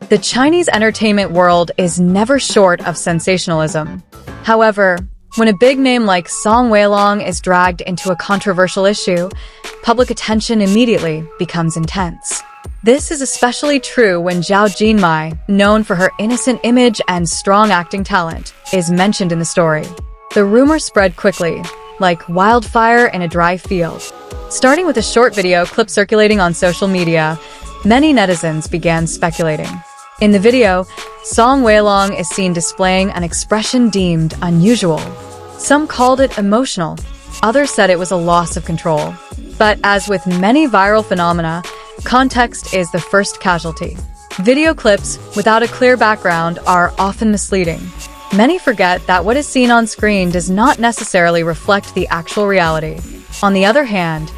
The Chinese entertainment world is never short of sensationalism. However, when a big name like Song Weilong is dragged into a controversial issue, public attention immediately becomes intense. This is especially true when Zhao Jinmai, known for her innocent image and strong acting talent, is mentioned in the story. The rumor spread quickly, like wildfire in a dry field. Starting with a short video clip circulating on social media, many netizens began speculating. In the video, Song Weilong is seen displaying an expression deemed unusual. Some called it emotional, others said it was a loss of control. But as with many viral phenomena, context is the first casualty. Video clips without a clear background are often misleading. Many forget that what is seen on screen does not necessarily reflect the actual reality. On the other hand,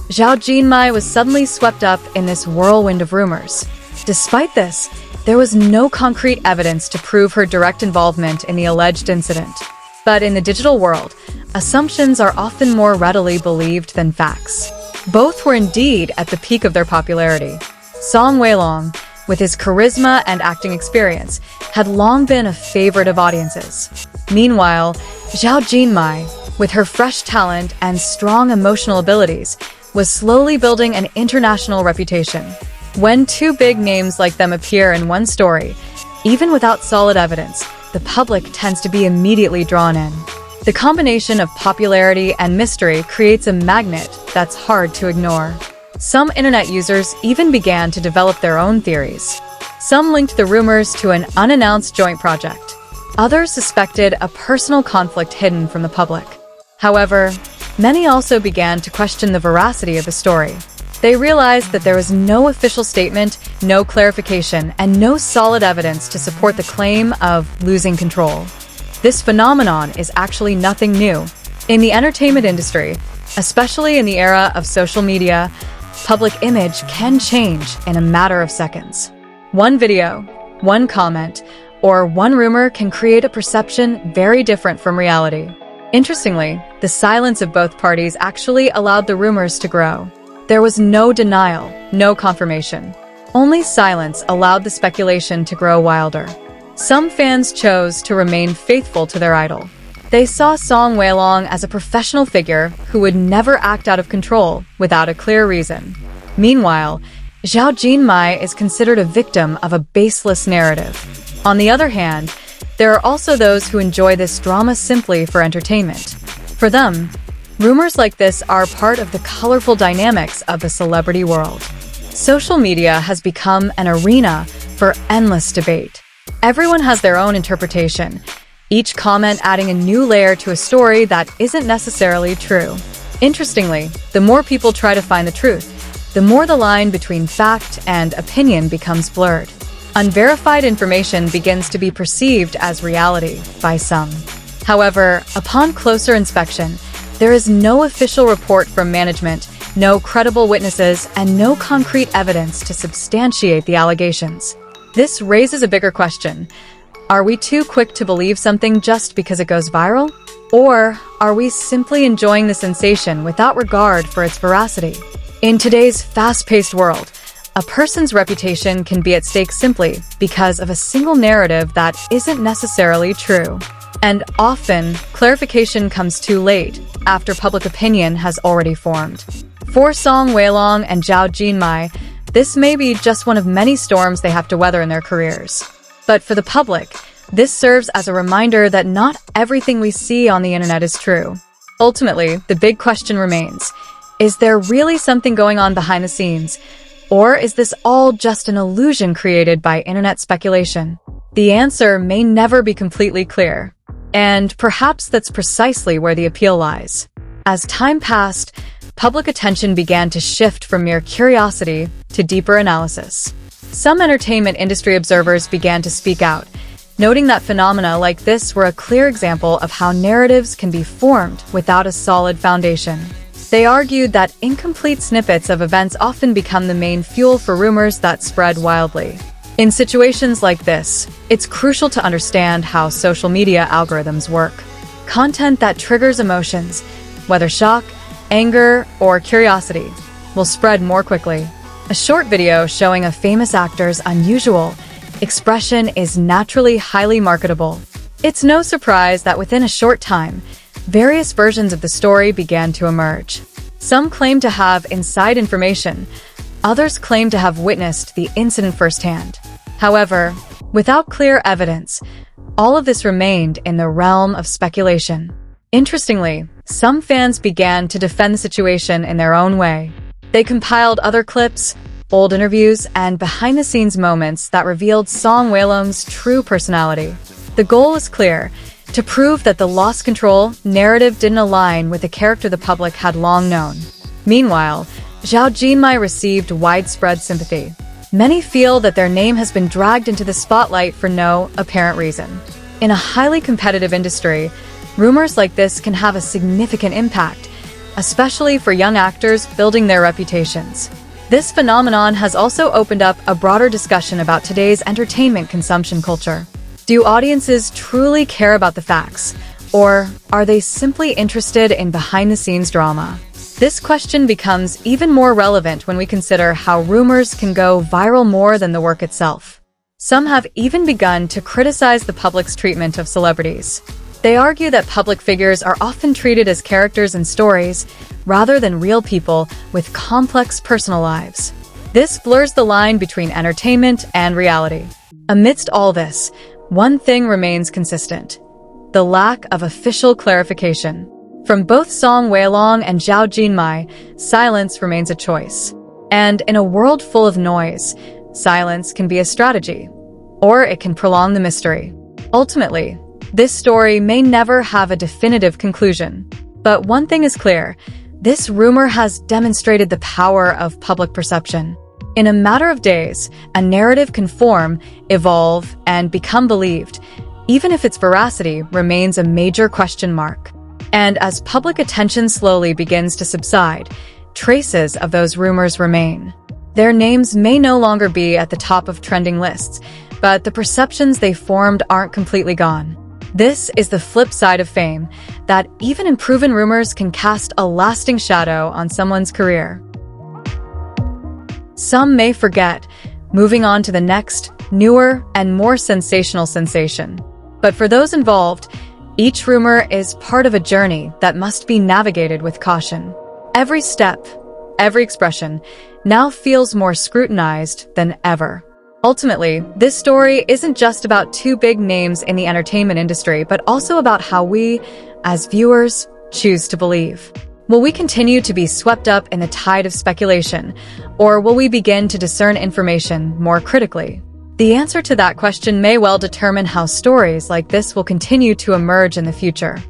Zhao Jinmai was suddenly swept up in this whirlwind of rumors. Despite this, there was no concrete evidence to prove her direct involvement in the alleged incident. But in the digital world, assumptions are often more readily believed than facts. Both were indeed at the peak of their popularity. Song Weilong, with his charisma and acting experience, had long been a favorite of audiences. Meanwhile, Zhao Jinmai, with her fresh talent and strong emotional abilities, was slowly building an international reputation. When two big names like them appear in one story, even without solid evidence, the public tends to be immediately drawn in. The combination of popularity and mystery creates a magnet that's hard to ignore. Some internet users even began to develop their own theories. Some linked the rumors to an unannounced joint project. Others suspected a personal conflict hidden from the public. However, many also began to question the veracity of the story. They realized that there was no official statement, no clarification, and no solid evidence to support the claim of losing control. This phenomenon is actually nothing new. In the entertainment industry, especially in the era of social media, public image can change in a matter of seconds. One video, one comment, or one rumor can create a perception very different from reality. Interestingly, the silence of both parties actually allowed the rumors to grow. There was no denial, no confirmation. Only silence allowed the speculation to grow wilder. Some fans chose to remain faithful to their idol. They saw Song Weilong as a professional figure who would never act out of control without a clear reason. Meanwhile, Zhao Jinmai is considered a victim of a baseless narrative. On the other hand, there are also those who enjoy this drama simply for entertainment. For them, rumors like this are part of the colorful dynamics of the celebrity world. Social media has become an arena for endless debate. Everyone has their own interpretation, each comment adding a new layer to a story that isn't necessarily true. Interestingly, the more people try to find the truth, the more the line between fact and opinion becomes blurred. Unverified information begins to be perceived as reality by some. However, upon closer inspection, there is no official report from management, no credible witnesses, and no concrete evidence to substantiate the allegations. This raises a bigger question. Are we too quick to believe something just because it goes viral? Or are we simply enjoying the sensation without regard for its veracity? In today's fast-paced world, a person's reputation can be at stake simply because of a single narrative that isn't necessarily true. And often, clarification comes too late, after public opinion has already formed. For Song Weilong and Zhao Jinmai, this may be just one of many storms they have to weather in their careers. But for the public, this serves as a reminder that not everything we see on the internet is true. Ultimately, the big question remains, is there really something going on behind the scenes? Or is this all just an illusion created by internet speculation? The answer may never be completely clear. And perhaps that's precisely where the appeal lies. As time passed, public attention began to shift from mere curiosity to deeper analysis. Some entertainment industry observers began to speak out, noting that phenomena like this were a clear example of how narratives can be formed without a solid foundation. They argued that incomplete snippets of events often become the main fuel for rumors that spread wildly. In situations like this, it's crucial to understand how social media algorithms work. Content that triggers emotions, whether shock, anger, or curiosity, will spread more quickly. A short video showing a famous actor's unusual, expression is naturally highly marketable. It's no surprise that within a short time, various versions of the story began to emerge. Some claim to have inside information, others claim to have witnessed the incident firsthand. However, without clear evidence, all of this remained in the realm of speculation. Interestingly, some fans began to defend the situation in their own way. They compiled other clips, old interviews, and behind-the-scenes moments that revealed Song Weilong's true personality. The goal was clear: to prove that the lost control narrative didn't align with the character the public had long known. Meanwhile, Zhao Jinmai received widespread sympathy. Many feel that their name has been dragged into the spotlight for no apparent reason. In a highly competitive industry, rumors like this can have a significant impact, especially for young actors building their reputations. This phenomenon has also opened up a broader discussion about today's entertainment consumption culture. Do audiences truly care about the facts, or are they simply interested in behind-the-scenes drama? This question becomes even more relevant when we consider how rumors can go viral more than the work itself. Some have even begun to criticize the public's treatment of celebrities. They argue that public figures are often treated as characters in stories, rather than real people with complex personal lives. This blurs the line between entertainment and reality. Amidst all this, one thing remains consistent: the lack of official clarification. From both Song Weilong and Zhao Jinmai, silence remains a choice. And in a world full of noise, silence can be a strategy, or it can prolong the mystery. Ultimately, this story may never have a definitive conclusion. But one thing is clear: this rumor has demonstrated the power of public perception. In a matter of days, a narrative can form, evolve, and become believed, even if its veracity remains a major question mark. And as public attention slowly begins to subside, traces of those rumors remain. Their names may no longer be at the top of trending lists, but the perceptions they formed aren't completely gone. This is the flip side of fame, that even unproven rumors can cast a lasting shadow on someone's career. Some may forget, moving on to the next, newer, and more sensational sensation. But for those involved, each rumor is part of a journey that must be navigated with caution. Every step, every expression, now feels more scrutinized than ever. Ultimately, this story isn't just about two big names in the entertainment industry, but also about how we, as viewers, choose to believe. Will we continue to be swept up in the tide of speculation, or will we begin to discern information more critically? The answer to that question may well determine how stories like this will continue to emerge in the future.